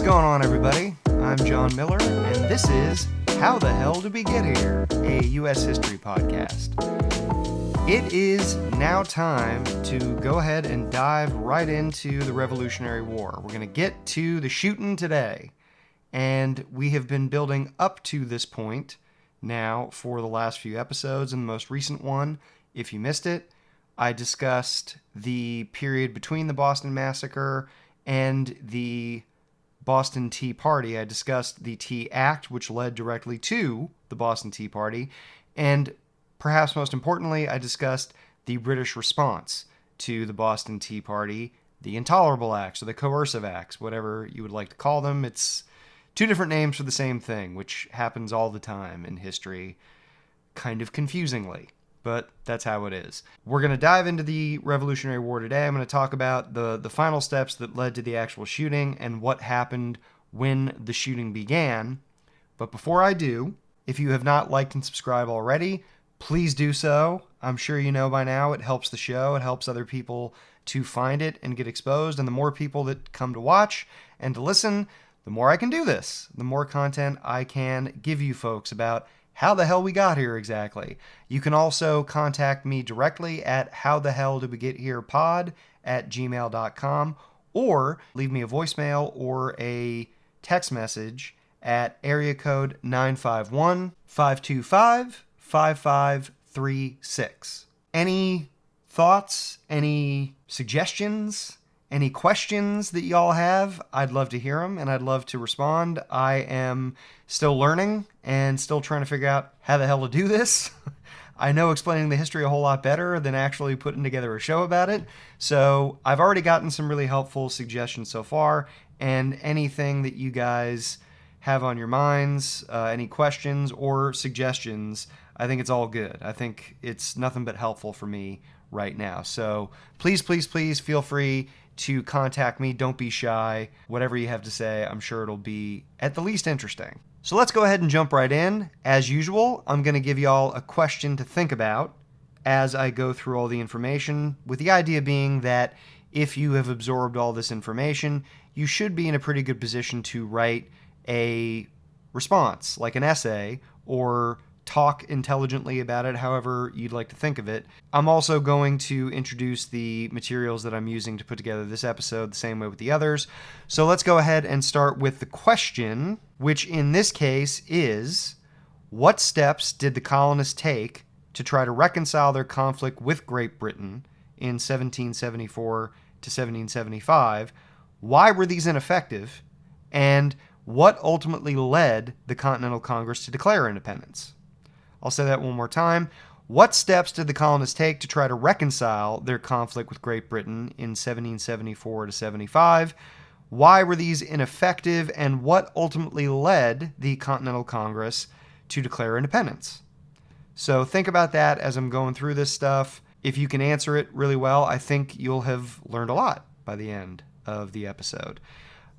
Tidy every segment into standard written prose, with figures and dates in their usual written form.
What's going on, everybody? I'm John Miller, and this is How the Hell Did We Get Here, a U.S. history podcast. It is now time to go ahead and dive right into the Revolutionary War. We're going to get to the shooting today, and we have been building up to this point now for the last few episodes. In the most recent one, if you missed it, I discussed the period between the Boston Massacre and the Boston Tea Party. I discussed the Tea Act, which led directly to the Boston Tea Party, and perhaps most importantly, I discussed the British response to the Boston Tea Party, the Intolerable Acts, or the Coercive Acts, whatever you would like to call them. It's two different names for the same thing, which happens all the time in history, kind of confusingly, but that's how it is. We're going to dive into the Revolutionary War today. I'm going to talk about the final steps that led to the actual shooting and what happened when the shooting began. But before I do, if you have not liked and subscribed already, please do so. I'm sure you know by now it helps the show. It helps other people to find it and get exposed. And the more people that come to watch and to listen, the more I can do this. The more content I can give you folks about how the hell we got here exactly. You can also contact me directly at howthehelldiwegetherepod@gmail.com, or leave me a voicemail or a text message at area code 951-525-5536. Any thoughts, any suggestions, any questions that y'all have, I'd love to hear them, and I'd love to respond. I am still learning and still trying to figure out how the hell to do this. I know explaining the history a whole lot better than actually putting together a show about it. So I've already gotten some really helpful suggestions so far, and anything that you guys have on your minds, any questions or suggestions, I think it's all good. I think it's nothing but helpful for me right now. So please, please, please feel free to contact me. Don't be shy. Whatever you have to say, I'm sure it'll be at the least interesting. So let's go ahead and jump right in. As usual, I'm going to give y'all a question to think about as I go through all the information, with the idea being that if you have absorbed all this information, you should be in a pretty good position to write a response, like an essay, or talk intelligently about it, however you'd like to think of it. I'm also going to introduce the materials that I'm using to put together this episode the same way with the others. So let's go ahead and start with the question, which in this case is, what steps did the colonists take to try to reconcile their conflict with Great Britain in 1774 to 1775? Why were these ineffective? And what ultimately led the Continental Congress to declare independence? I'll say that one more time. What steps did the colonists take to try to reconcile their conflict with Great Britain in 1774 to 75? Why were these ineffective, and what ultimately led the Continental Congress to declare independence? So think about that as I'm going through this stuff. If you can answer it really well, I think you'll have learned a lot by the end of the episode.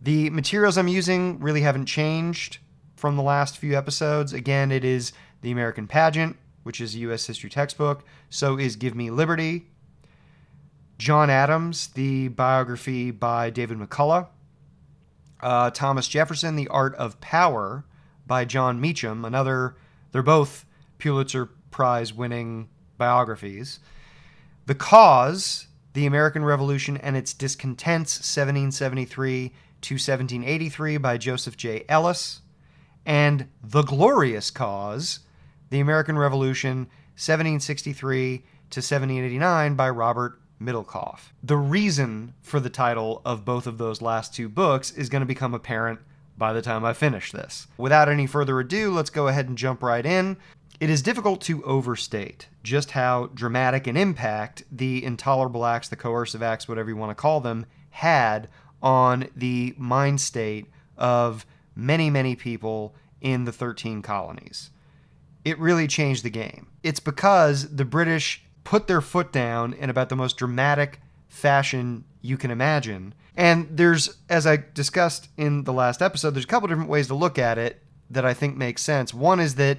The materials I'm using really haven't changed from the last few episodes. Again, it is The American Pageant, which is a U.S. history textbook. So is Give Me Liberty. John Adams, the biography by David McCullough. Thomas Jefferson, The Art of Power by John Meacham. They're both Pulitzer Prize winning biographies. The Cause, The American Revolution and Its Discontents, 1773 to 1783 by Joseph J. Ellis. And The Glorious Cause, The American Revolution, 1763 to 1789 by Robert Middlecoff. The reason for the title of both of those last two books is going to become apparent by the time I finish this. Without any further ado, let's go ahead and jump right in. It is difficult to overstate just how dramatic an impact the Intolerable Acts, the Coercive Acts, whatever you want to call them, had on the mind state of many, many people in the 13 colonies. It really changed the game. It's because the British put their foot down in about the most dramatic fashion you can imagine. And there's, as I discussed in the last episode, there's a couple different ways to look at it that I think makes sense. One is that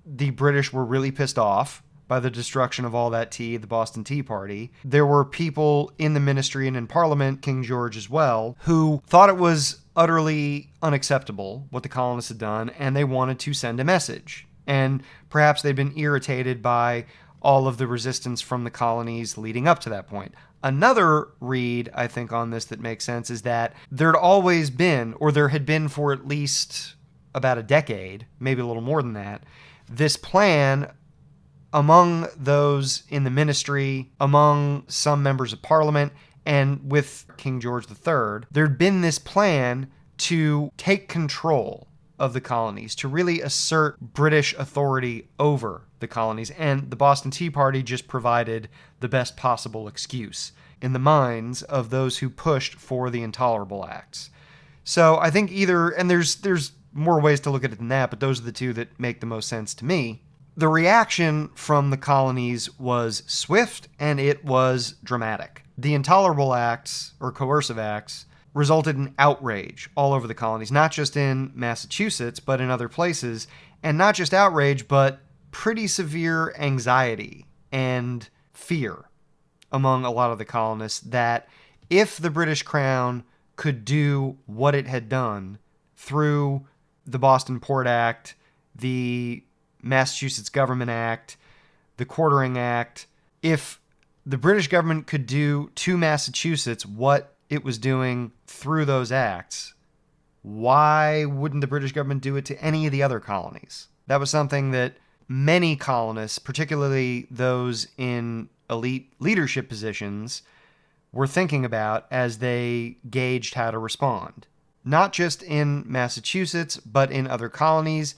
the British were really pissed off by the destruction of all that tea, the Boston Tea Party. There were people in the ministry and in Parliament, King George as well, who thought it was utterly unacceptable what the colonists had done, and they wanted to send a message. And perhaps they'd been irritated by all of the resistance from the colonies leading up to that point. Another read, I think, on this that makes sense is that there'd always been, or there had been for at least about a decade, maybe a little more than that, this plan among those in the ministry, among some members of Parliament, and with King George III, there'd been this plan to take control of the colonies, to really assert British authority over the colonies, and the Boston Tea Party just provided the best possible excuse in the minds of those who pushed for the Intolerable Acts. So I think either, and there's more ways to look at it than that, but those are the two that make the most sense to me. The reaction from the colonies was swift and it was dramatic. The Intolerable Acts, or Coercive Acts, resulted in outrage all over the colonies, not just in Massachusetts, but in other places. And not just outrage, but pretty severe anxiety and fear among a lot of the colonists that if the British Crown could do what it had done through the Boston Port Act, the Massachusetts Government Act, the Quartering Act, if the British government could do to Massachusetts what it was doing through those acts, why wouldn't the British government do it to any of the other colonies? That was something that many colonists, particularly those in elite leadership positions, were thinking about as they gauged how to respond. Not just in Massachusetts, but in other colonies,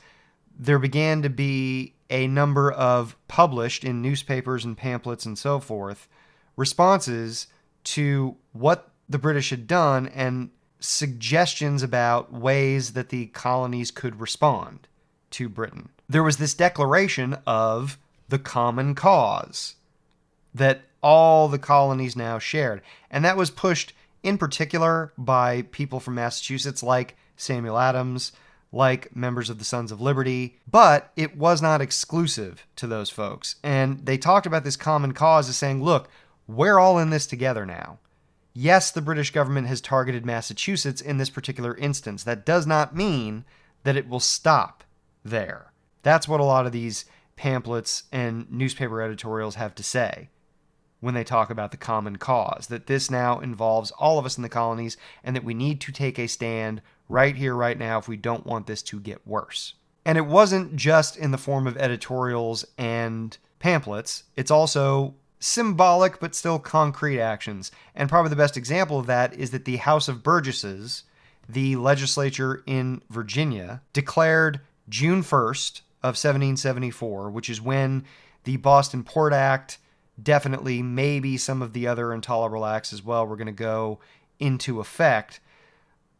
there began to be a number of published in newspapers and pamphlets and so forth responses to what the British had done and suggestions about ways that the colonies could respond to Britain. There was this declaration of the common cause that all the colonies now shared. And that was pushed in particular by people from Massachusetts like Samuel Adams, like members of the Sons of Liberty, but it was not exclusive to those folks. And they talked about this common cause as saying, look, we're all in this together now. Yes, the British government has targeted Massachusetts in this particular instance. That does not mean that it will stop there. That's what a lot of these pamphlets and newspaper editorials have to say when they talk about the common cause, that this now involves all of us in the colonies and that we need to take a stand right here, right now, if we don't want this to get worse. And it wasn't just in the form of editorials and pamphlets. It's also symbolic but still concrete actions. And probably the best example of that is that the House of Burgesses, the legislature in Virginia, declared June 1st of 1774, which is when the Boston Port Act, definitely maybe some of the other Intolerable Acts as well, were going to go into effect.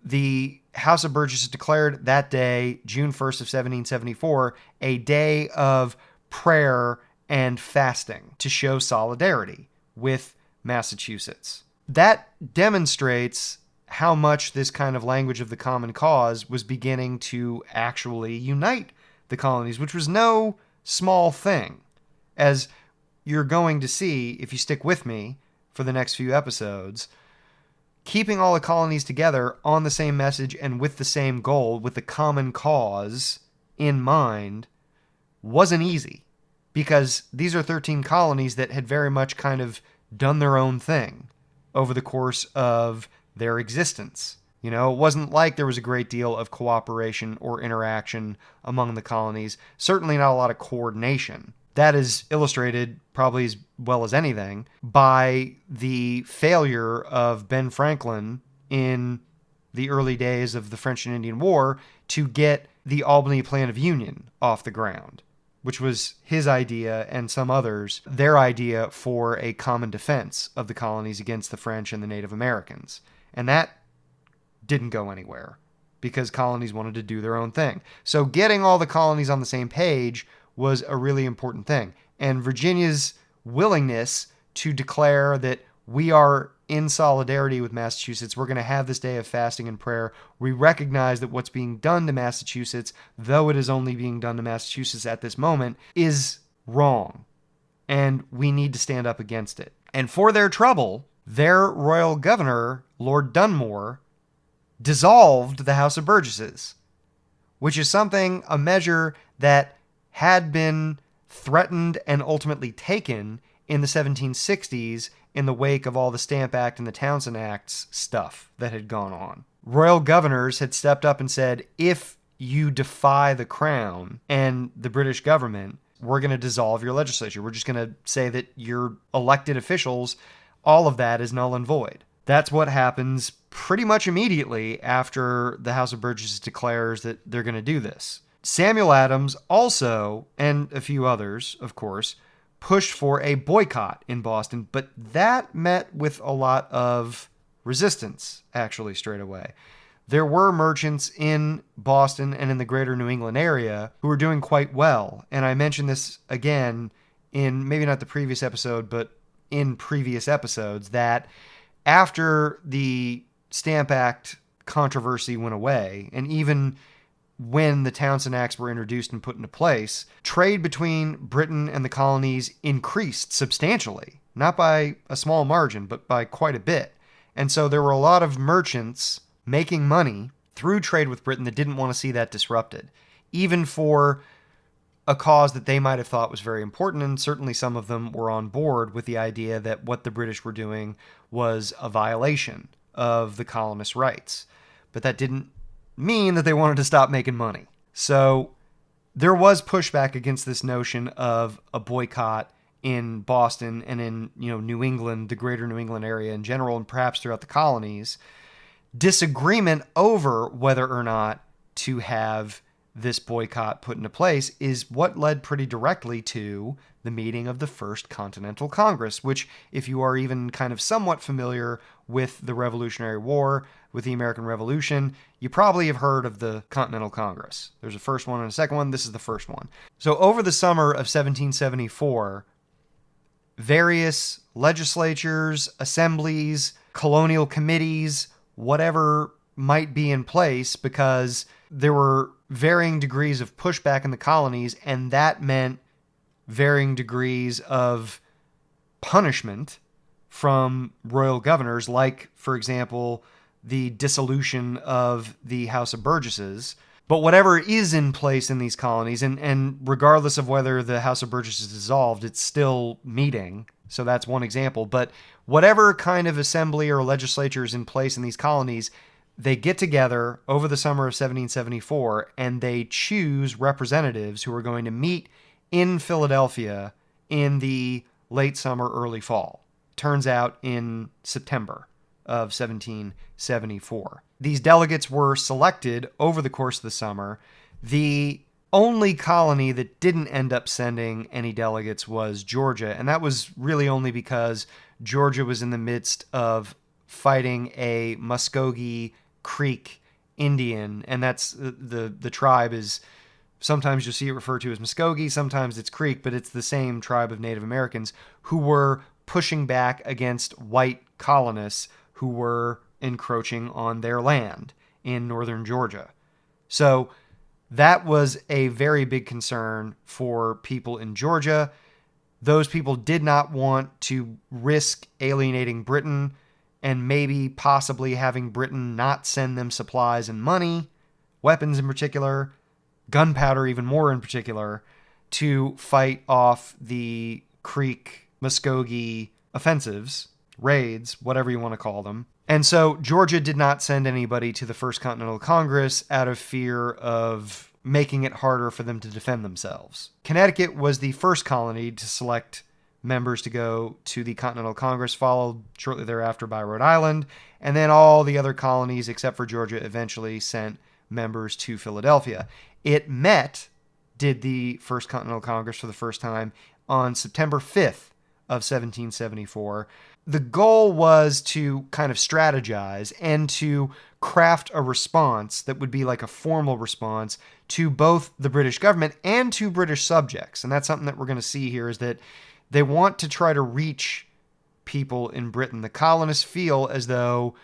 The House of Burgesses declared that day, June 1st of 1774, a day of prayer and fasting to show solidarity with Massachusetts. That demonstrates how much this kind of language of the common cause was beginning to actually unite the colonies, which was no small thing. As you're going to see, if you stick with me for the next few episodes, keeping all the colonies together on the same message and with the same goal, with the common cause in mind, wasn't easy. Because these are 13 colonies that had very much kind of done their own thing over the course of their existence. You know, it wasn't like there was a great deal of cooperation or interaction among the colonies. Certainly not a lot of coordination. That is illustrated, probably as well as anything, by the failure of Ben Franklin in the early days of the French and Indian War to get the Albany Plan of Union off the ground, which was his idea and some others, their idea for a common defense of the colonies against the French and the Native Americans. And that didn't go anywhere because colonies wanted to do their own thing. So getting all the colonies on the same page was a really important thing. And Virginia's willingness to declare that we are in solidarity with Massachusetts, we're going to have this day of fasting and prayer. We recognize that what's being done to Massachusetts, though it is only being done to Massachusetts at this moment, is wrong. and we need to stand up against it. And for their trouble, their royal governor, Lord Dunmore, dissolved the House of Burgesses, which is a measure that had been threatened and ultimately taken in the 1760s in the wake of all the Stamp Act and the Townshend Acts stuff that had gone on. Royal governors had stepped up and said, if you defy the crown and the British government, we're going to dissolve your legislature. We're just going to say that your elected officials, all of that is null and void. That's what happens pretty much immediately after the House of Burgesses declares that they're going to do this. Samuel Adams also, and a few others, of course, pushed for a boycott in Boston, but that met with a lot of resistance, actually, straight away. There were merchants in Boston and in the greater New England area who were doing quite well. And I mentioned this again in maybe not the previous episode, but in previous episodes, that after the Stamp Act controversy went away, and even when the Townshend Acts were introduced and put into place, trade between Britain and the colonies increased substantially, not by a small margin, but by quite a bit. And so there were a lot of merchants making money through trade with Britain that didn't want to see that disrupted, even for a cause that they might have thought was very important, and certainly some of them were on board with the idea that what the British were doing was a violation of the colonists' rights. But that didn't mean that they wanted to stop making money. So there was pushback against this notion of a boycott in Boston and in, New England, the greater New England area in general, and perhaps throughout the colonies. Disagreement over whether or not to have this boycott put into place is what led pretty directly to the meeting of the First Continental Congress, which, if you are even kind of somewhat familiar with the Revolutionary War, with the American Revolution, you probably have heard of the Continental Congress. There's a first one and a second one. This is the first one. So over the summer of 1774, various legislatures, assemblies, colonial committees, whatever might be in place, because there were varying degrees of pushback in the colonies, and that meant varying degrees of punishment from royal governors, like, for example, the dissolution of the House of Burgesses. But whatever is in place in these colonies, and regardless of whether the House of Burgesses is dissolved, it's still meeting. So that's one example. But whatever kind of assembly or legislature is in place in these colonies, they get together over the summer of 1774 and they choose representatives who are going to meet in Philadelphia in the late summer, early fall. Turns out in September of 1774. These delegates were selected over the course of the summer. The only colony that didn't end up sending any delegates was Georgia, and that was really only because Georgia was in the midst of fighting a Muskogee Creek Indian, and that's the tribe is, sometimes you'll see it referred to as Muskogee, sometimes it's Creek, but it's the same tribe of Native Americans who were pushing back against white colonists who were encroaching on their land in northern Georgia. So that was a very big concern for people in Georgia. Those people did not want to risk alienating Britain and maybe possibly having Britain not send them supplies and money, weapons in particular, gunpowder even more in particular, to fight off the Creek Muskogee offensives, raids, whatever you want to call them. And so Georgia did not send anybody to the First Continental Congress out of fear of making it harder for them to defend themselves. Connecticut was the first colony to select members to go to the Continental Congress, followed shortly thereafter by Rhode Island, and then all the other colonies except for Georgia eventually sent members to Philadelphia. It did the First Continental Congress for the first time on September 5th of 1774. The goal was to kind of strategize and to craft a response that would be like a formal response to both the British government and to British subjects. And that's something that we're going to see here, is that they want to try to reach people in Britain. The colonists feel as though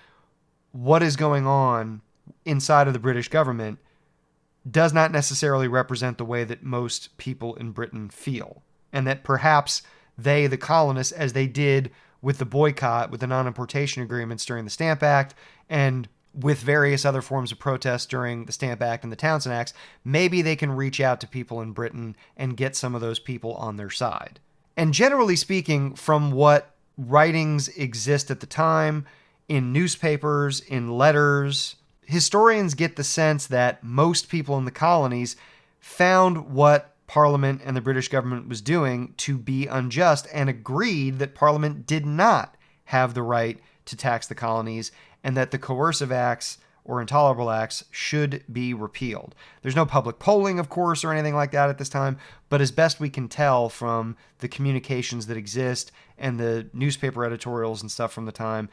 what is going on inside of the British government does not necessarily represent the way that most people in Britain feel, and that perhaps they, the colonists, as they did with the boycott, with the non-importation agreements during the Stamp Act, and with various other forms of protest during the Stamp Act and the Townshend Acts, maybe they can reach out to people in Britain and get some of those people on their side. And generally speaking, from what writings exist at the time, in newspapers, in letters, historians get the sense that most people in the colonies found what Parliament and the British government was doing to be unjust and agreed that Parliament did not have the right to tax the colonies and that the Coercive Acts or Intolerable Acts should be repealed. There's no public polling, of course, or anything like that at this time, but as best we can tell from the communications that exist and the newspaper editorials and stuff from the time,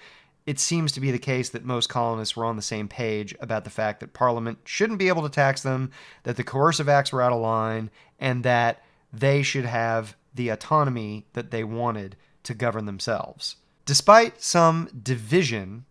it seems to be the case that most colonists were on the same page about the fact that Parliament shouldn't be able to tax them, that the Coercive Acts were out of line, and that they should have the autonomy that they wanted to govern themselves. Despite some division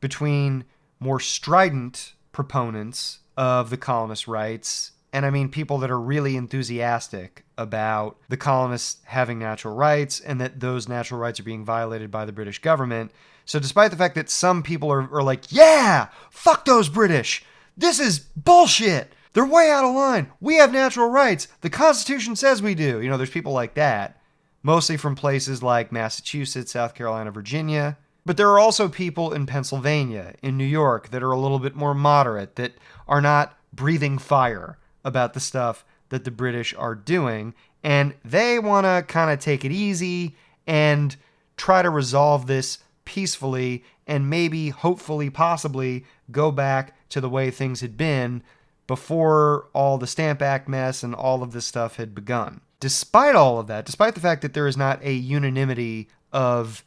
between more strident proponents of the colonist rights, and I mean people that are really enthusiastic about the colonists having natural rights and that those natural rights are being violated by the British government. So despite the fact that some people are like, yeah, fuck those British, this is bullshit, they're way out of line, we have natural rights, the Constitution says we do. You know, there's people like that, mostly from places like Massachusetts, South Carolina, Virginia. But there are also people in Pennsylvania, in New York, that are a little bit more moderate, that are not breathing fire about the stuff that the British are doing, and they want to kind of take it easy and try to resolve this peacefully and maybe, hopefully, possibly go back to the way things had been before all the Stamp Act mess and all of this stuff had begun. Despite all of that, despite the fact that there is not a unanimity of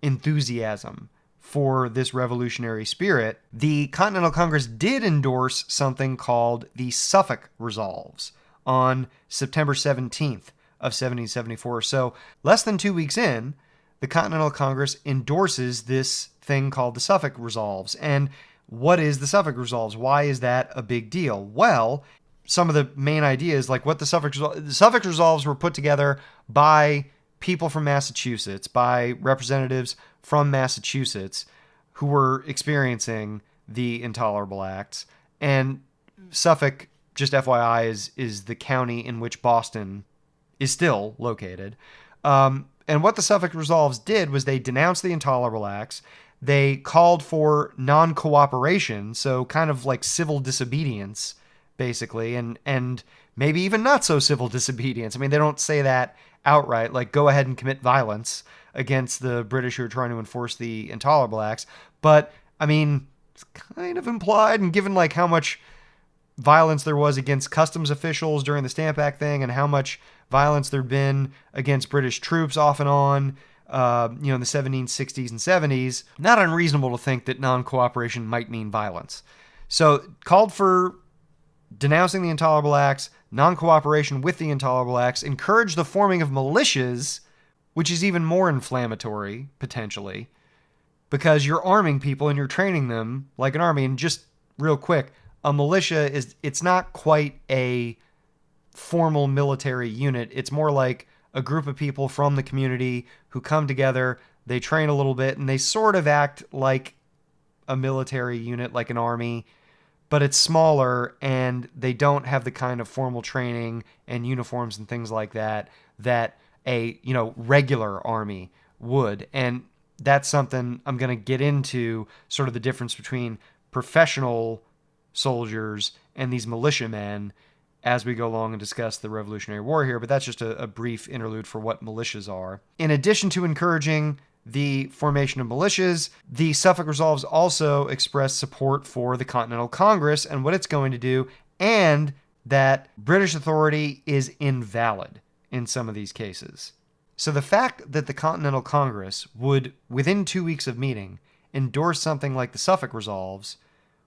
enthusiasm for this revolutionary spirit, the Continental Congress did endorse something called the Suffolk Resolves on September 17th of 1774. So less than 2 weeks in, the Continental Congress endorses this thing called the Suffolk Resolves. And what is the Suffolk Resolves? Why is that a big deal? Well, some of the main ideas, like what the Suffolk Resolves were put together by people from Massachusetts, by representatives from Massachusetts who were experiencing the Intolerable Acts. And Suffolk, just FYI, is the county in which Boston is still located. And what the Suffolk Resolves did was they denounced the Intolerable Acts. They called for non-cooperation, so kind of like civil disobedience, basically, and maybe even not so civil disobedience. I mean, they don't say that outright, like go ahead and commit violence against the British who are trying to enforce the Intolerable Acts. But, I mean, it's kind of implied, and given like how much violence there was against customs officials during the Stamp Act thing and how much violence there'd been against British troops off and on, in the 1760s and 70s, not unreasonable to think that non-cooperation might mean violence. So called for denouncing the Intolerable Acts, non-cooperation with the Intolerable Acts, encouraged the forming of militias, which is even more inflammatory, potentially, because you're arming people and you're training them like an army. And just real quick, a militia it's not quite a formal military unit. It's more like a group of people from the community who come together, they train a little bit, and they sort of act like a military unit, like an army, but it's smaller, and they don't have the kind of formal training and uniforms and things like that that a regular army would. And that's something I'm going to get into, sort of the difference between professional soldiers and these militiamen as we go along and discuss the Revolutionary War here, but that's just a brief interlude for what militias are. In addition to encouraging the formation of militias, the Suffolk Resolves also express support for the Continental Congress and what it's going to do, and that British authority is invalid in some of these cases. So the fact that the Continental Congress would, within 2 weeks of meeting, endorse something like the Suffolk Resolves,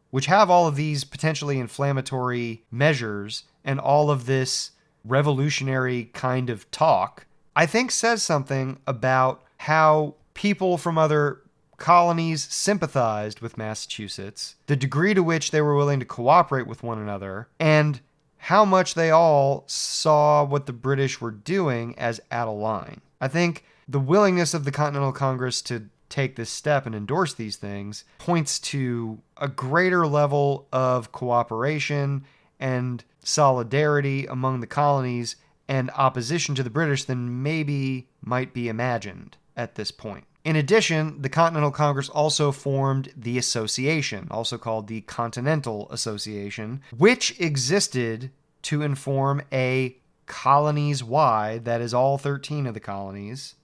which have all of these potentially inflammatory measures and all of this revolutionary kind of talk, I think says something about how people from other colonies sympathized with Massachusetts, the degree to which they were willing to cooperate with one another, and how much they all saw what the British were doing as out of line. I think the willingness of the Continental Congress to take this step and endorse these things points to a greater level of cooperation and solidarity among the colonies and opposition to the British than maybe might be imagined at this point. In addition, the Continental Congress also formed the Association, also called the Continental Association, which existed to inform a colonies-wide, that is all 13 of the colonies,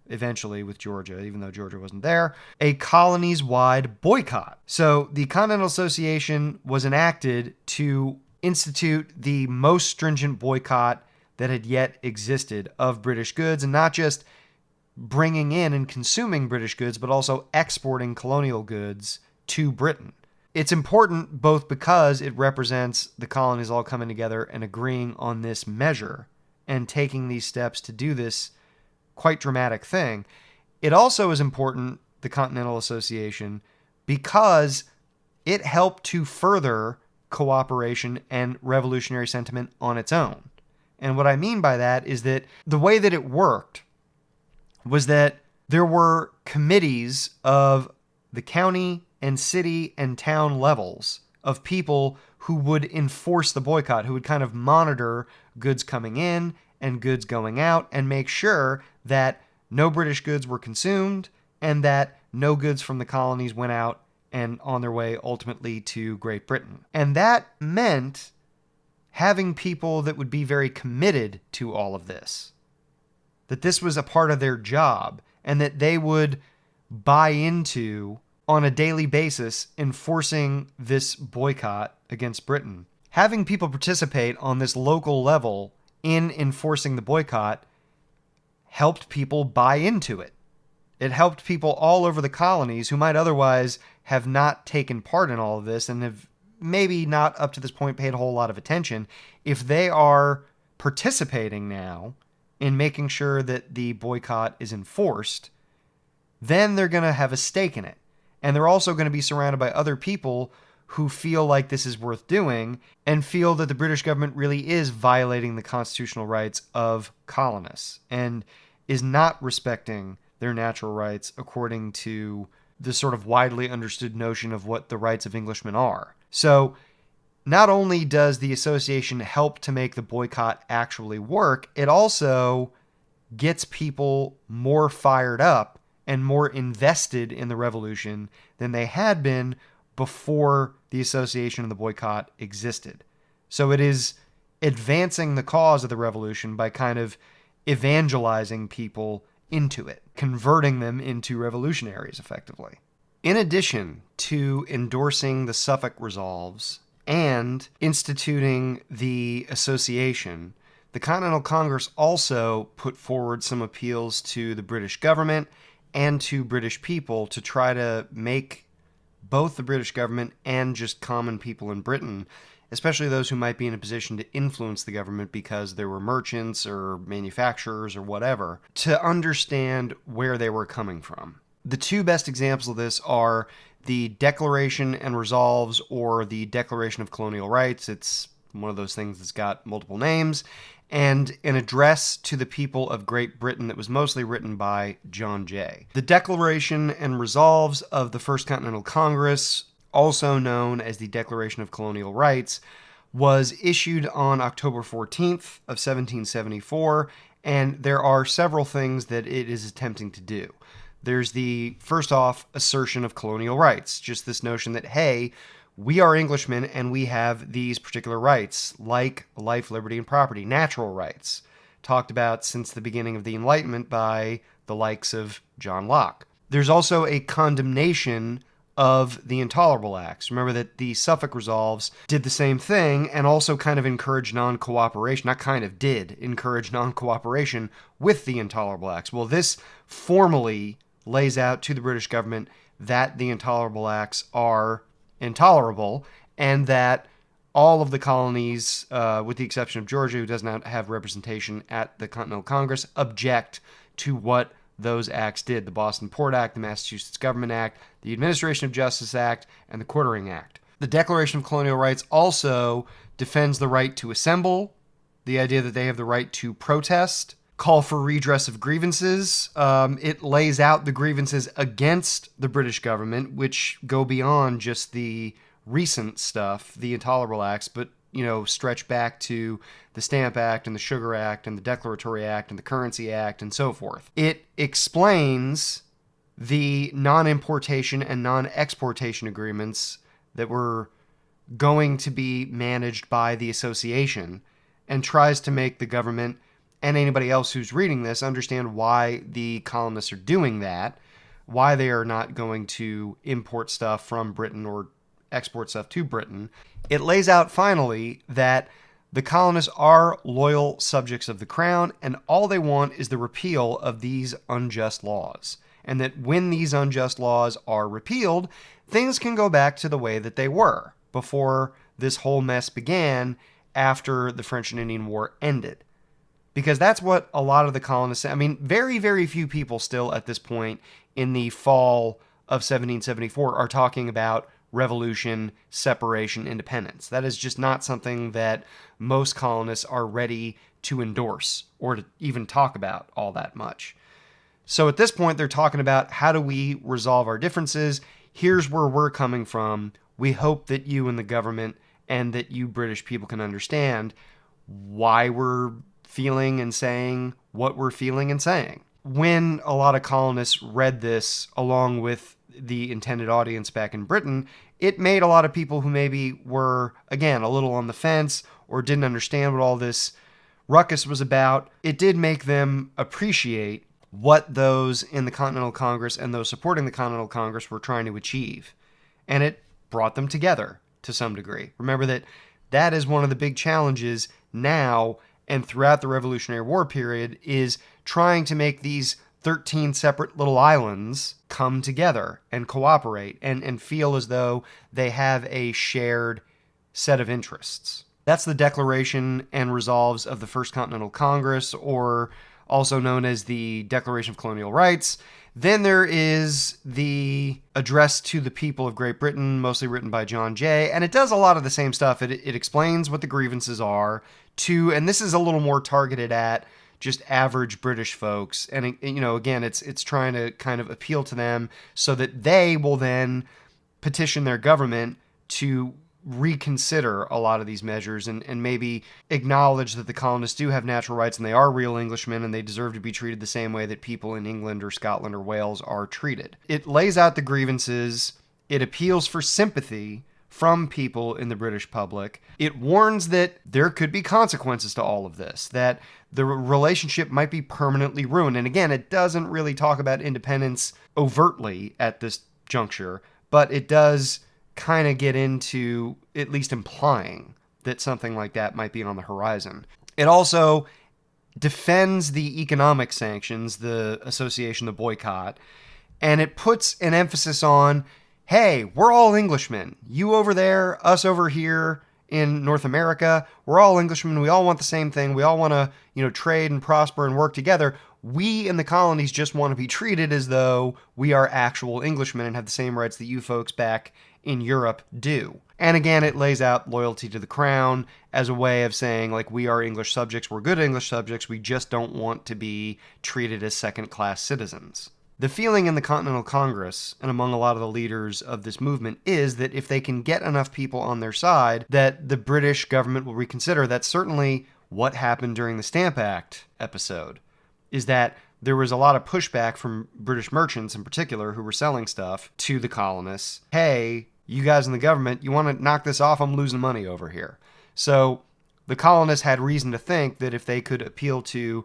eventually with Georgia, even though Georgia wasn't there, a colonies-wide boycott. So the Continental Association was enacted to institute the most stringent boycott that had yet existed of British goods, and not just bringing in and consuming British goods, but also exporting colonial goods to Britain. It's important both because it represents the colonies all coming together and agreeing on this measure and taking these steps to do this quite dramatic thing. It also is important, the Continental Association, because it helped to further cooperation and revolutionary sentiment on its own. And what I mean by that is that the way that it worked was that there were committees of the county and city and town levels of people who would enforce the boycott, who would kind of monitor goods coming in and goods going out and make sure that no British goods were consumed and that no goods from the colonies went out and on their way ultimately to Great Britain. And that meant having people that would be very committed to all of this, that this was a part of their job, and that they would buy into, on a daily basis, enforcing this boycott against Britain. Having people participate on this local level in enforcing the boycott helped people buy into it. It helped people all over the colonies who might otherwise have not taken part in all of this and have maybe not up to this point paid a whole lot of attention. If they are participating now in making sure that the boycott is enforced, then they're going to have a stake in it. And they're also going to be surrounded by other people who feel like this is worth doing and feel that the British government really is violating the constitutional rights of colonists and is not respecting their natural rights according to the sort of widely understood notion of what the rights of Englishmen are. So not only does the association help to make the boycott actually work, it also gets people more fired up and more invested in the revolution than they had been before the association and the boycott existed. So it is advancing the cause of the revolution by kind of evangelizing people into it, converting them into revolutionaries effectively. In addition to endorsing the Suffolk Resolves and instituting the association, the Continental Congress also put forward some appeals to the British government and to British people to try to make both the British government and just common people in Britain, especially those who might be in a position to influence the government because they were merchants or manufacturers or whatever, to understand where they were coming from. The two best examples of this are the Declaration and Resolves, or the Declaration of Colonial Rights. It's one of those things that's got multiple names, and an address to the people of Great Britain that was mostly written by John Jay. The Declaration and Resolves of the First Continental Congress, also known as the Declaration of Colonial Rights, was issued on October 14th of 1774, and there are several things that it is attempting to do. There's the, first off, assertion of colonial rights, just this notion that, hey, we are Englishmen and we have these particular rights, like life, liberty, and property, natural rights, talked about since the beginning of the Enlightenment by the likes of John Locke. There's also a condemnation of the Intolerable Acts. Remember that the Suffolk Resolves did the same thing and also kind of encouraged non-cooperation, not kind of did encourage non-cooperation with the Intolerable Acts. Well, this formally lays out to the British government that the Intolerable Acts are intolerable and that all of the colonies, with the exception of Georgia, who does not have representation at the Continental Congress, object to what those acts did. The Boston Port Act, the Massachusetts Government Act, the Administration of Justice Act, and the Quartering Act. The Declaration of Colonial Rights also defends the right to assemble, the idea that they have the right to protest, call for redress of grievances. It lays out the grievances against the British government, which go beyond just the recent stuff, the Intolerable Acts, but, stretch back to the Stamp Act and the Sugar Act and the Declaratory Act and the Currency Act and so forth. It explains the non-importation and non-exportation agreements that were going to be managed by the association, and tries to make the government and anybody else who's reading this understand why the colonists are doing that, why they are not going to import stuff from Britain or export stuff to Britain. It lays out finally that the colonists are loyal subjects of the crown, and all they want is the repeal of these unjust laws. And that when these unjust laws are repealed, things can go back to the way that they were before this whole mess began after the French and Indian War ended. Because that's what a lot of the colonists say. I mean, very, very few people still at this point in the fall of 1774 are talking about revolution, separation, independence. That is just not something that most colonists are ready to endorse or to even talk about all that much. So at this point, they're talking about, how do we resolve our differences? Here's where we're coming from. We hope that you and the government and that you British people can understand why we're feeling and saying what we're feeling and saying. When a lot of colonists read this along with the intended audience back in Britain, it made a lot of people who maybe were, again, a little on the fence or didn't understand what all this ruckus was about, it did make them appreciate what those in the Continental Congress and those supporting the Continental Congress were trying to achieve. And it brought them together to some degree. Remember that that is one of the big challenges now and throughout the Revolutionary War period, is trying to make these 13 separate little islands come together and cooperate and feel as though they have a shared set of interests. That's the Declaration and Resolves of the First Continental Congress, or also known as the Declaration of Colonial Rights. Then there is the Address to the People of Great Britain, mostly written by John Jay, and it does a lot of the same stuff. It explains what the grievances are, and this is a little more targeted at just average British folks. And, again, it's trying to kind of appeal to them so that they will then petition their government to reconsider a lot of these measures and maybe acknowledge that the colonists do have natural rights and they are real Englishmen and they deserve to be treated the same way that people in England or Scotland or Wales are treated. It lays out the grievances. It appeals for sympathy from people in the British public. It warns that there could be consequences to all of this, that the relationship might be permanently ruined. And again, it doesn't really talk about independence overtly at this juncture, but it does kind of get into at least implying that something like that might be on the horizon. It also defends the economic sanctions, the association, the boycott, and it puts an emphasis on, hey, we're all Englishmen. You over there, us over here in North America, we're all Englishmen. We all want the same thing. We all want to, trade and prosper and work together. We in the colonies just want to be treated as though we are actual Englishmen and have the same rights that you folks back in Europe do. And again, it lays out loyalty to the crown as a way of saying, like, we are English subjects, we're good English subjects, we just don't want to be treated as second-class citizens. The feeling in the Continental Congress, and among a lot of the leaders of this movement, is that if they can get enough people on their side, that the British government will reconsider. That's certainly what happened during the Stamp Act episode, is that there was a lot of pushback from British merchants in particular who were selling stuff to the colonists. Hey, you guys in the government, you want to knock this off? I'm losing money over here. So the colonists had reason to think that if they could appeal to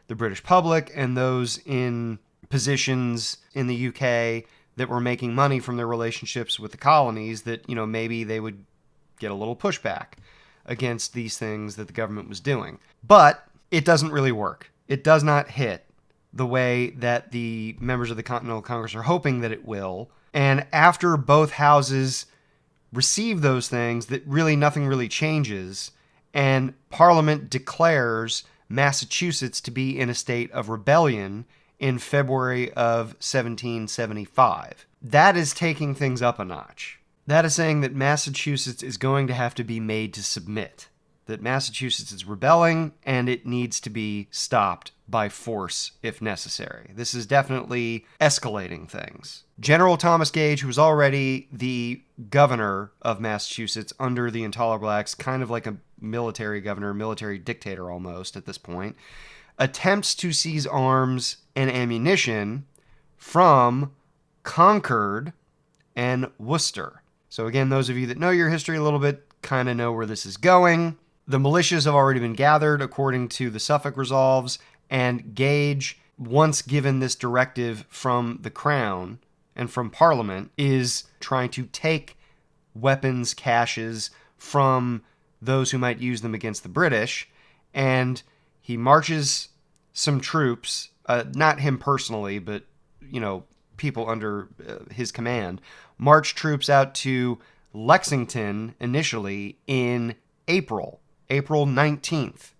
the British public and those in positions in the UK that were making money from their relationships with the colonies, that, maybe they would get a little pushback against these things that the government was doing. But it doesn't really work. It does not hit the way that the members of the Continental Congress are hoping that it will. And after both houses receive those things, that really nothing really changes, and Parliament declares Massachusetts to be in a state of rebellion in February of 1775. That is taking things up a notch. That is saying that Massachusetts is going to have to be made to submit. that Massachusetts is rebelling and it needs to be stopped by force if necessary. This is definitely escalating things. General Thomas Gage, who was already the governor of Massachusetts under the Intolerable Acts, kind of like a military governor, military dictator almost at this point, attempts to seize arms and ammunition from Concord and Worcester. So again, those of you that know your history a little bit kind of know where this is going. The militias have already been gathered according to the Suffolk Resolves, and Gage, once given this directive from the Crown and from Parliament, is trying to take weapons caches from those who might use them against the British, and he marches some troops, not him personally, but, people under his command, march troops out to Lexington initially in April 19th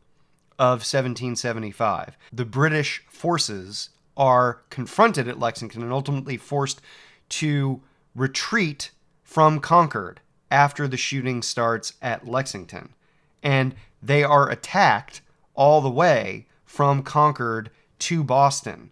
of 1775. The British forces are confronted at Lexington and ultimately forced to retreat from Concord after the shooting starts at Lexington. And they are attacked all the way from Concord to Boston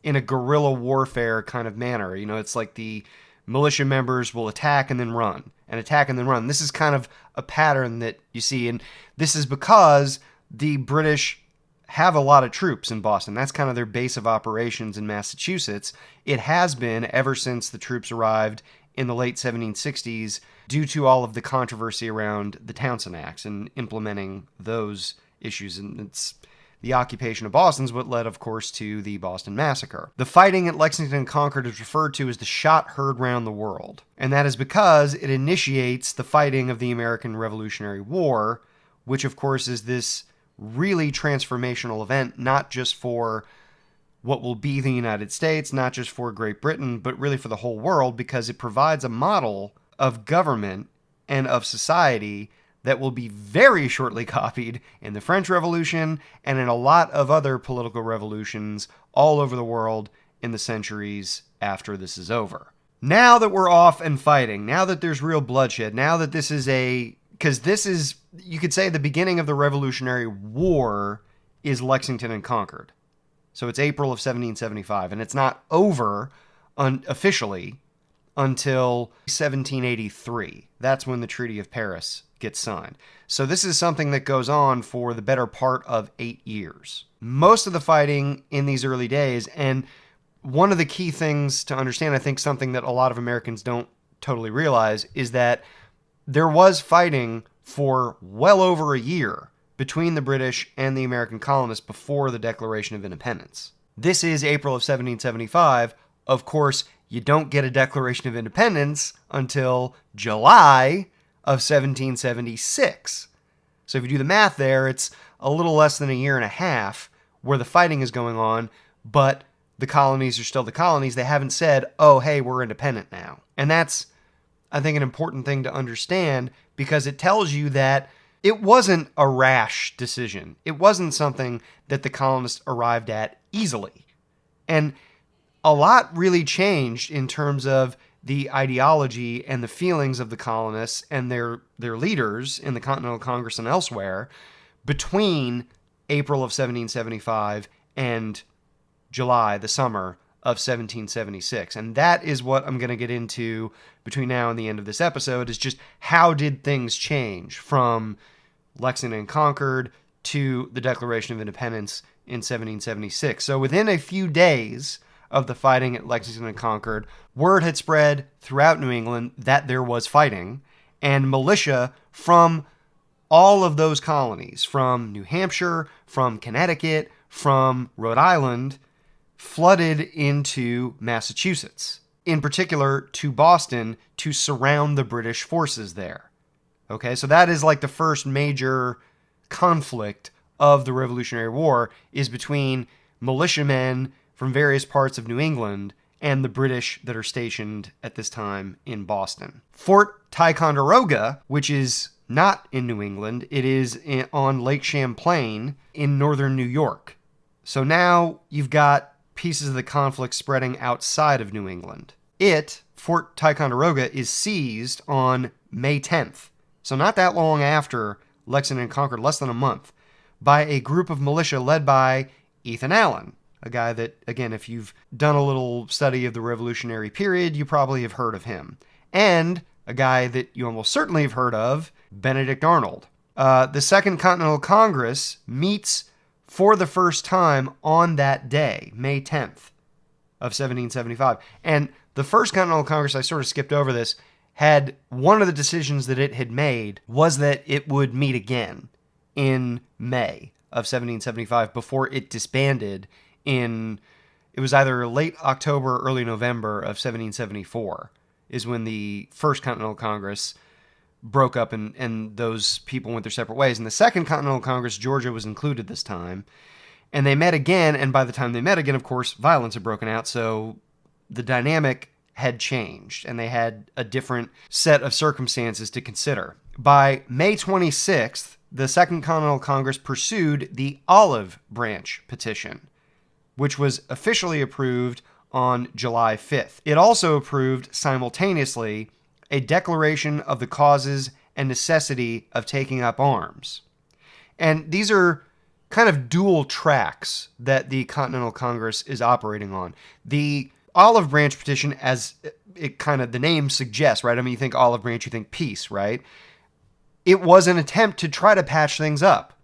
in a guerrilla warfare kind of manner. It's like the militia members will attack and then run, and attack and then run. This is kind of a pattern that you see, and this is because the British have a lot of troops in Boston. That's kind of their base of operations in Massachusetts. It has been ever since the troops arrived in the late 1760s due to all of the controversy around the Townshend Acts and implementing those issues. And it's the occupation of Boston is what led, of course, to the Boston Massacre. The fighting at Lexington and Concord is referred to as the shot heard round the world. And that is because it initiates the fighting of the American Revolutionary War, which, of course, is this really transformational event, not just for what will be the United States, not just for Great Britain, but really for the whole world, because it provides a model of government and of society that will be very shortly copied in the French Revolution and in a lot of other political revolutions all over the world in the centuries after this is over. Now that we're off and fighting, now that there's real bloodshed, now that this is because this is, you could say, the beginning of the Revolutionary War is Lexington and Concord. So it's April of 1775, and it's not over officially until 1783. That's when the Treaty of Paris gets signed. So this is something that goes on for the better part of 8 years. Most of the fighting in these early days, and one of the key things to understand, I think something that a lot of Americans don't totally realize, is that there was fighting for well over a year between the British and the American colonists before the Declaration of Independence. This is April of 1775. Of course, you don't get a Declaration of Independence until July of 1776. So if you do the math there, it's a little less than a year and a half where the fighting is going on, but the colonies are still the colonies. They haven't said, oh, hey, we're independent now. And that's, I think, an important thing to understand, because it tells you that it wasn't a rash decision. It wasn't something that the colonists arrived at easily. And a lot really changed in terms of the ideology and the feelings of the colonists and their leaders in the Continental Congress and elsewhere between April of 1775 and July, the summer of 1776. And that is what I'm going to get into between now and the end of this episode, is just how did things change from Lexington and Concord to the Declaration of Independence in 1776. So within a few days of the fighting at Lexington and Concord, word had spread throughout New England that there was fighting, and militia from all of those colonies, from New Hampshire, from Connecticut, from Rhode Island, flooded into Massachusetts, in particular to Boston, to surround the British forces there. Okay, so that is like the first major conflict of the Revolutionary War, is between militiamen from various parts of New England and the British that are stationed at this time in Boston. Fort Ticonderoga, which is not in New England, it is on Lake Champlain in northern New York. So now you've got pieces of the conflict spreading outside of New England. Fort Ticonderoga, is seized on May 10th. So not that long after Lexington and Concord, less than a month, by a group of militia led by Ethan Allen, a guy that, again, if you've done a little study of the Revolutionary period, you probably have heard of him. And a guy that you almost certainly have heard of, Benedict Arnold. The Second Continental Congress meets for the first time on that day, May 10th of 1775. And the First Continental Congress, I sort of skipped over this, had one of the decisions that it had made was that it would meet again in May of 1775 before it disbanded it was either late October or early November of 1774 is when the First Continental Congress broke up and those people went their separate ways. In the Second Continental Congress, Georgia was included this time, and they met again, and by the time they met again, of course, violence had broken out, so the dynamic had changed, and they had a different set of circumstances to consider. By May 26th, the Second Continental Congress pursued the Olive Branch Petition, which was officially approved on July 5th. It also approved simultaneously a declaration of the causes and necessity of taking up arms. And these are kind of dual tracks that the Continental Congress is operating on. The Olive Branch Petition, as it kind of the name suggests, right? I mean, you think Olive Branch, you think peace, right? It was an attempt to try to patch things up,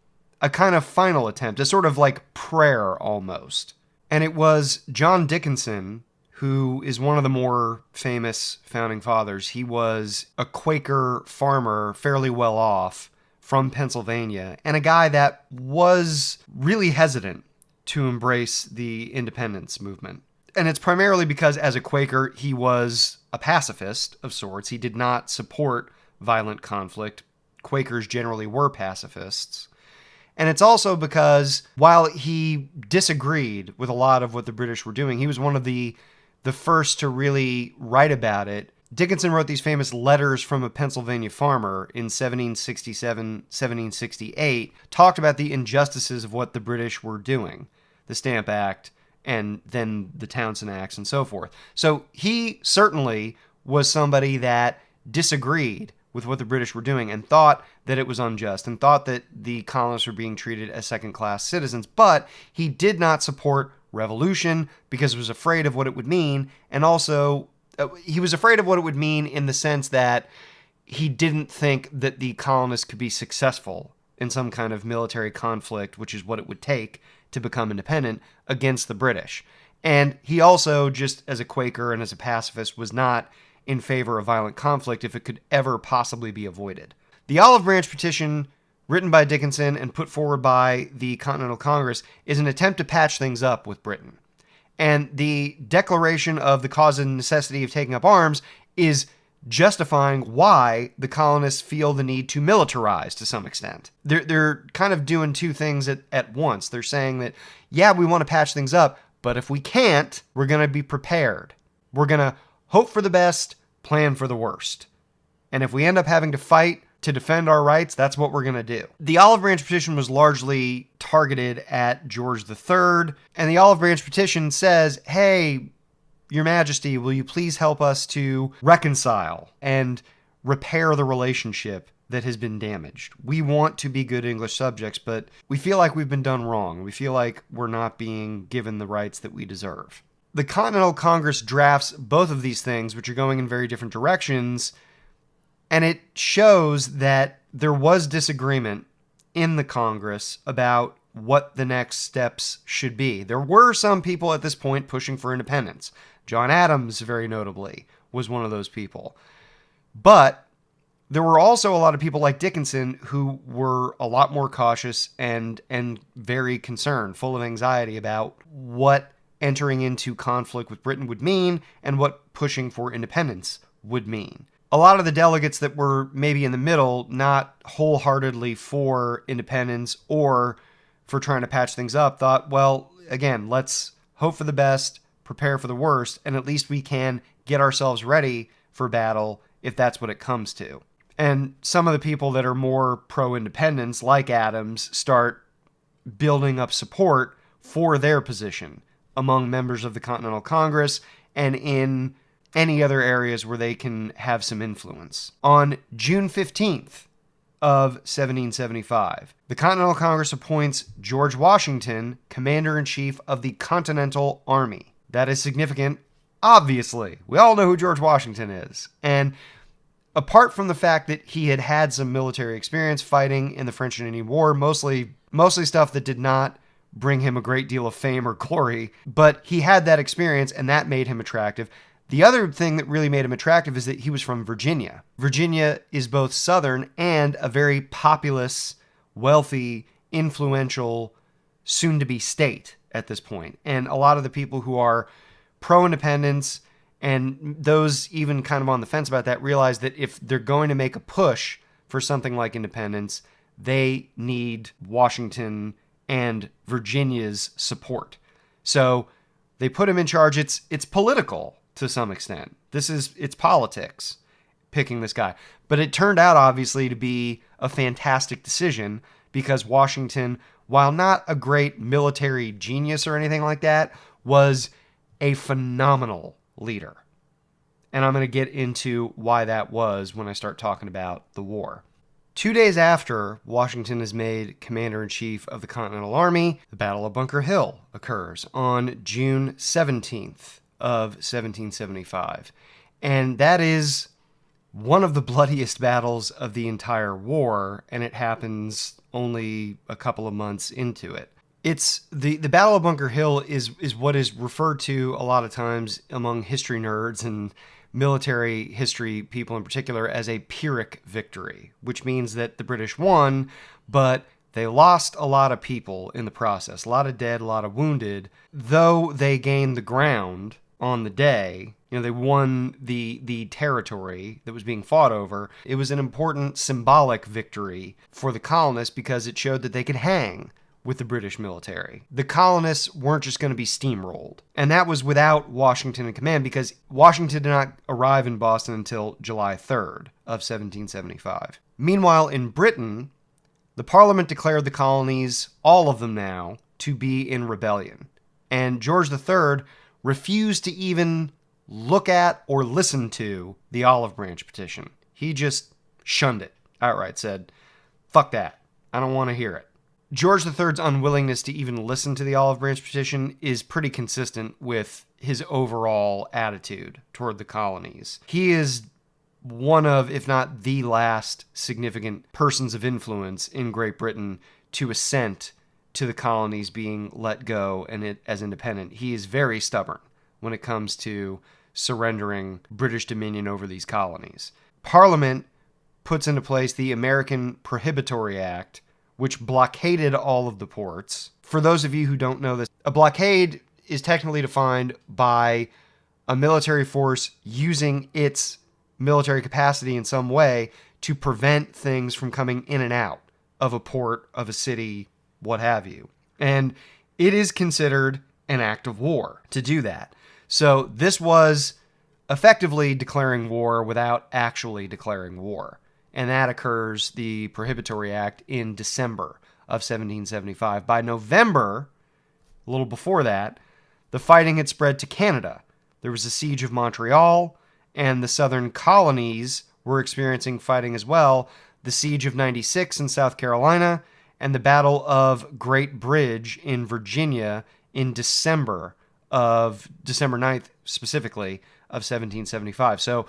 a kind of final attempt, a sort of like prayer almost. And it was John Dickinson, who is one of the more famous founding fathers. He was a Quaker farmer, fairly well off, from Pennsylvania, and a guy that was really hesitant to embrace the independence movement. And it's primarily because, as a Quaker, he was a pacifist of sorts. He did not support violent conflict. Quakers generally were pacifists. And it's also because, while he disagreed with a lot of what the British were doing, he was one of the first to really write about it. Dickinson wrote these famous letters from a Pennsylvania farmer in 1767, 1768, talked about the injustices of what the British were doing, the Stamp Act, and then the Townshend Acts and so forth. So he certainly was somebody that disagreed with what the British were doing and thought that it was unjust and thought that the colonists were being treated as second-class citizens. But he did not support revolution because he was afraid of what it would mean, and also he was afraid of what it would mean in the sense that he didn't think that the colonists could be successful in some kind of military conflict, which is what it would take to become independent, against the British. And he also, just as a Quaker and as a pacifist, was not in favor of violent conflict if it could ever possibly be avoided. The Olive Branch Petition, written by Dickinson and put forward by the Continental Congress, is an attempt to patch things up with Britain. And the declaration of the cause and necessity of taking up arms is justifying why the colonists feel the need to militarize to some extent. They're kind of doing two things at once. They're saying that, yeah, we want to patch things up, but if we can't, we're going to be prepared. We're going to hope for the best, plan for the worst. And if we end up having to fight to defend our rights, that's what we're going to do. The Olive Branch Petition was largely targeted at George III, and the Olive Branch Petition says, hey, Your Majesty, will you please help us to reconcile and repair the relationship that has been damaged? We want to be good English subjects, but we feel like we've been done wrong. We feel like we're not being given the rights that we deserve. The Continental Congress drafts both of these things, which are going in very different directions, and it shows that there was disagreement in the Congress about what the next steps should be. There were some people at this point pushing for independence. John Adams, very notably, was one of those people. But there were also a lot of people like Dickinson who were a lot more cautious and very concerned, full of anxiety about what entering into conflict with Britain would mean and what pushing for independence would mean. A lot of the delegates that were maybe in the middle, not wholeheartedly for independence or for trying to patch things up, thought, well, again, let's hope for the best, prepare for the worst, and at least we can get ourselves ready for battle if that's what it comes to. And some of the people that are more pro-independence, like Adams, start building up support for their position among members of the Continental Congress and in any other areas where they can have some influence. On June 15th of 1775. The Continental Congress appoints George Washington commander-in-chief of the Continental Army. That is significant, obviously. We all know who George Washington is. And apart from the fact that he had had some military experience fighting in the French and Indian War, mostly stuff that did not bring him a great deal of fame or glory, but he had that experience and that made him attractive. The other thing that really made him attractive is that he was from Virginia. Virginia is both Southern and a very populous, wealthy, influential, soon-to-be state at this point. And a lot of the people who are pro-independence and those even kind of on the fence about that realize that if they're going to make a push for something like independence, they need Washington and Virginia's support. So they put him in charge. It's political to some extent. It's politics picking this guy. But it turned out obviously to be a fantastic decision because Washington, while not a great military genius or anything like that, was a phenomenal leader. And I'm going to get into why that was when I start talking about the war. 2 days after Washington is made commander-in-chief of the Continental Army, the Battle of Bunker Hill occurs on June 17th of 1775. And that is one of the bloodiest battles of the entire war, and it happens only a couple of months into it. It's the Battle of Bunker Hill is what is referred to a lot of times among history nerds and military history people in particular as a Pyrrhic victory, which means that the British won, but they lost a lot of people in the process, a lot of dead, a lot of wounded. Though they gained the ground on the day, they won the territory that was being fought over. It was an important symbolic victory for the colonists because it showed that they could hang with the British military. The colonists weren't just going to be steamrolled. And that was without Washington in command because Washington did not arrive in Boston until July 3rd of 1775. Meanwhile, in Britain, the Parliament declared the colonies, all of them now, to be in rebellion. And George III refused to even look at or listen to the Olive Branch petition. He just shunned it outright, said, fuck that. I don't want to hear it. George III's unwillingness to even listen to the Olive Branch petition is pretty consistent with his overall attitude toward the colonies. He is one of, if not the last, significant persons of influence in Great Britain to assent to the colonies being let go and it as independent. He is very stubborn when it comes to surrendering British dominion over these colonies. Parliament puts into place the American Prohibitory Act, which blockaded all of the ports. For those of you who don't know this, a blockade is technically defined by a military force using its military capacity in some way to prevent things from coming in and out of a port, of a city, what have you. And it is considered an act of war to do that. So this was effectively declaring war without actually declaring war. And that occurs, the Prohibitory Act, in December of 1775. By November, a little before that, the fighting had spread to Canada. There was a siege of Montreal, and the southern colonies were experiencing fighting as well. The siege of 96 in South Carolina, and the Battle of Great Bridge in Virginia in December 9th specifically, of 1775. So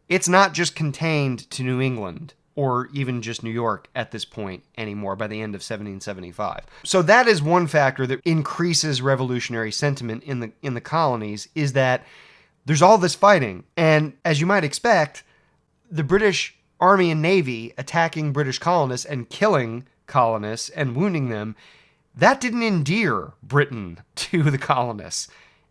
it's not just contained to New England or even just New York at this point anymore by the end of 1775. So that is one factor that increases revolutionary sentiment in the colonies, is that there's all this fighting. And as you might expect, the British Army and Navy attacking British colonists and killing colonists and wounding them, that didn't endear Britain to the colonists.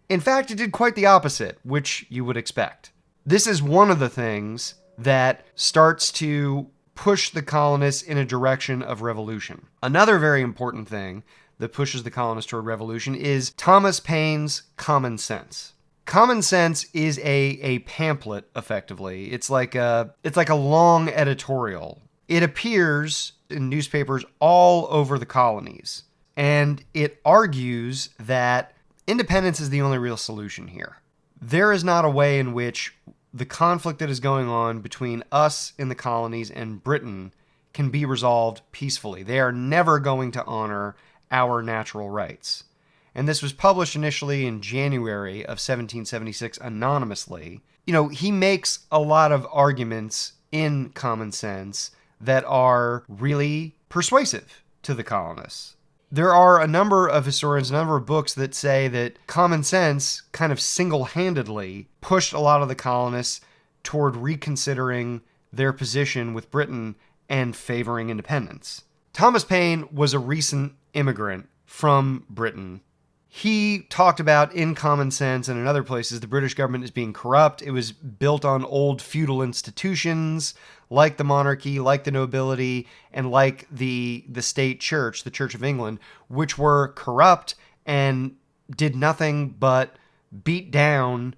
In fact, it did quite the opposite, which you would expect. This is one of the things that starts to push the colonists in a direction of revolution. Another very important thing that pushes the colonists toward revolution is Thomas Paine's Common Sense. Common Sense is a pamphlet, effectively. It's like a long editorial. It appears in newspapers all over the colonies, and it argues that independence is the only real solution here. There is not a way in which the conflict that is going on between us in the colonies and Britain can be resolved peacefully. They are never going to honor our natural rights. And this was published initially in January of 1776 anonymously. He makes a lot of arguments in Common Sense that are really persuasive to the colonists. There are a number of historians, a number of books that say that Common Sense kind of single-handedly pushed a lot of the colonists toward reconsidering their position with Britain and favoring independence. Thomas Paine was a recent immigrant from Britain. He talked about in Common Sense and in other places the British government is being corrupt. It was built on old feudal institutions like the monarchy, like the nobility, and like the state church, the Church of England, which were corrupt and did nothing but beat down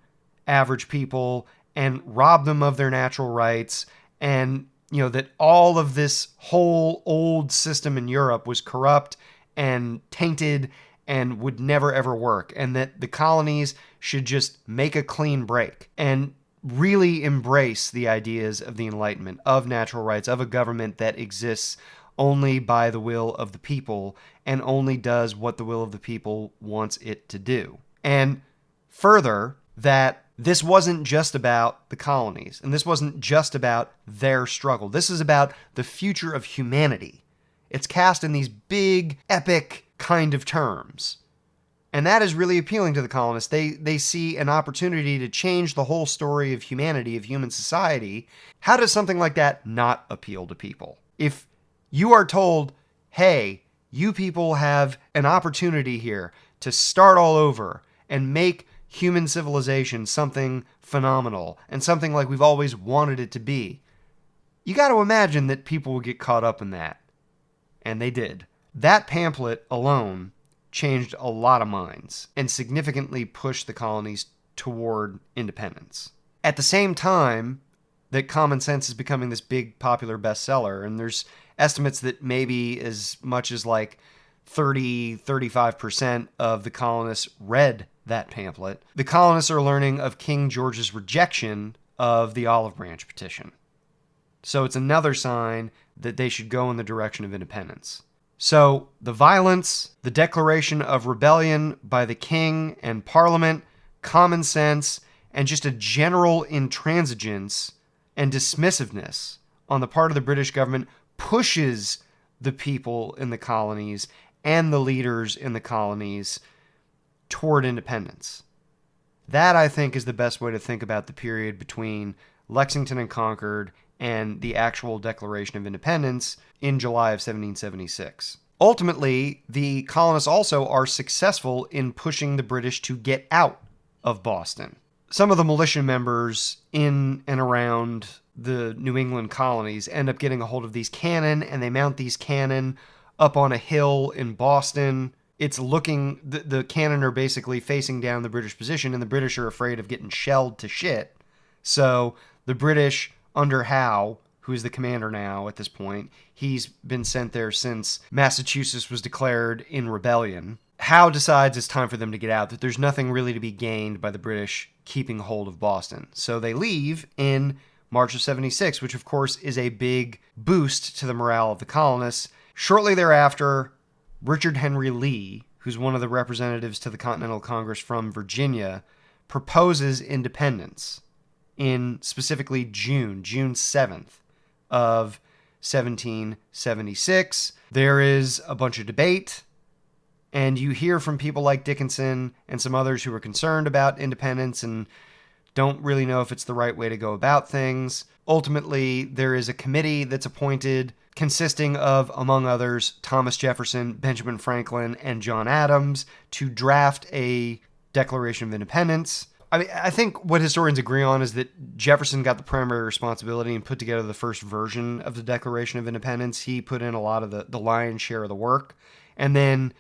average people and rob them of their natural rights. And, that all of this whole old system in Europe was corrupt and tainted and would never ever work, and that the colonies should just make a clean break and really embrace the ideas of the Enlightenment, of natural rights, of a government that exists only by the will of the people and only does what the will of the people wants it to do. And further, that this wasn't just about the colonies, and this wasn't just about their struggle. This is about the future of humanity. It's cast in these big, epic kind of terms. And that is really appealing to the colonists. They see an opportunity to change the whole story of humanity, of human society. How does something like that not appeal to people? If you are told, hey, you people have an opportunity here to start all over and make human civilization something phenomenal and something like we've always wanted it to be, you got to imagine that people will get caught up in that. And they did. That pamphlet alone changed a lot of minds and significantly pushed the colonies toward independence. At the same time that Common Sense is becoming this big popular bestseller, and there's estimates that maybe as much as like 35% of the colonists read that pamphlet, the colonists are learning of King George's rejection of the Olive Branch petition. So it's another sign that they should go in the direction of independence. So the violence, the declaration of rebellion by the king and parliament, Common Sense, and just a general intransigence and dismissiveness on the part of the British government pushes the people in the colonies and the leaders in the colonies toward independence. That, I think, is the best way to think about the period between Lexington and Concord and the actual Declaration of Independence in July of 1776. Ultimately, the colonists also are successful in pushing the British to get out of Boston. Some of the militia members in and around the New England colonies end up getting a hold of these cannon, and they mount these cannon up on a hill in Boston. It's looking, the cannon are basically facing down the British position, and the British are afraid of getting shelled to shit. So the British, under Howe, who's the commander now at this point, he's been sent there since Massachusetts was declared in rebellion. Howe decides it's time for them to get out, that there's nothing really to be gained by the British keeping hold of Boston. So they leave in March of 76, which of course is a big boost to the morale of the colonists. Shortly thereafter, Richard Henry Lee, who's one of the representatives to the Continental Congress from Virginia, proposes independence in specifically June 7th of 1776. There is a bunch of debate, and you hear from people like Dickinson and some others who are concerned about independence and don't really know if it's the right way to go about things. Ultimately, there is a committee that's appointed consisting of, among others, Thomas Jefferson, Benjamin Franklin, and John Adams to draft a Declaration of Independence. I think what historians agree on is that Jefferson got the primary responsibility and put together the first version of the Declaration of Independence. He put in a lot of the lion's share of the work. And then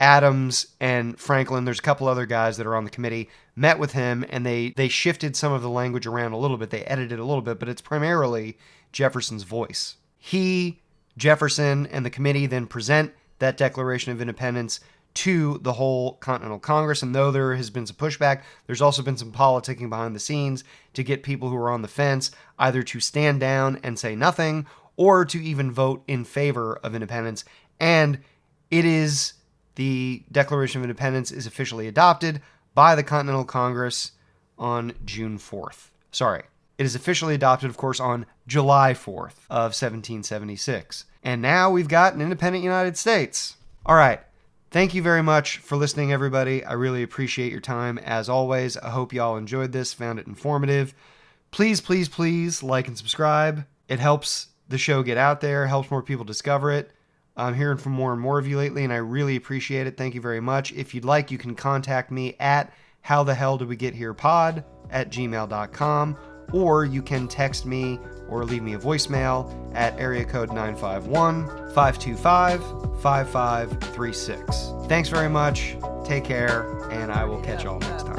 Adams and Franklin, there's a couple other guys that are on the committee, met with him, and they shifted some of the language around a little bit. They edited a little bit, but it's primarily Jefferson's voice. He, Jefferson, and the committee then present that Declaration of Independence to the whole Continental Congress, and though there has been some pushback, there's also been some politicking behind the scenes to get people who are on the fence either to stand down and say nothing or to even vote in favor of independence. And the Declaration of Independence is officially adopted by the Continental Congress on June 4th. Sorry. It is officially adopted, of course, on July 4th of 1776. And now we've got an independent United States. All right. Thank you very much for listening, everybody. I really appreciate your time, as always. I hope y'all enjoyed this, found it informative. Please, please, please like and subscribe. It helps the show get out there, helps more people discover it. I'm hearing from more and more of you lately, and I really appreciate it. Thank you very much. If you'd like, you can contact me at howthehelldiwegetherepod@gmail.com, or you can text me or leave me a voicemail at area code 951-525-5536. Thanks very much. Take care, and I will catch y'all next time.